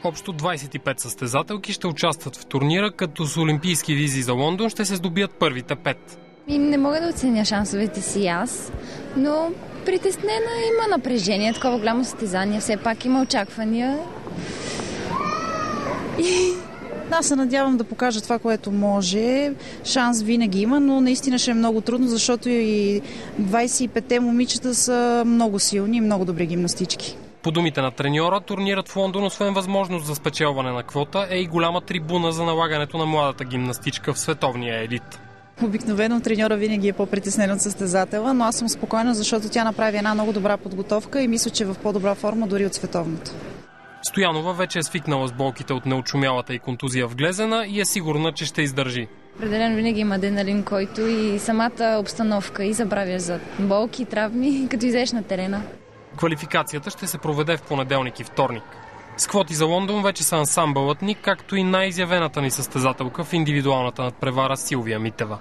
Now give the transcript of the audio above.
Общо 25 състезателки ще участват в турнира, като с олимпийски визи за Лондон ще се здобият първите 5. Не мога да оценя шансовете си аз, но притеснена, има напрежение, такова голямо състезание, все пак има очаквания. Аз се надявам да покажа това, което може. Шанс винаги има, но наистина ще е много трудно, защото и 25-те момичета са много силни и много добри гимнастички. По думите на треньора, турнирът в Лондон, освен възможност за спечелване на квота, е и голяма трибуна за налагането на младата гимнастичка в световния елит. Обикновено треньора винаги е по-притеснен от състезателя, но аз съм спокойна, защото тя направи една много добра подготовка и мисля, че е в по-добра форма дори от световната. Стоянова вече е свикнала с болките от неочумялата и контузия в глезена и е сигурна, че ще издържи. Определено винаги има адреналин, който и самата обстановка и забравя за болки, травми, като излезеш на терена. Квалификацията ще се проведе в понеделник и вторник. С квоти за Лондон вече са ансамбълът ни, както и най-изявената ни състезателка в индивидуалната надпревара Силвия Митева.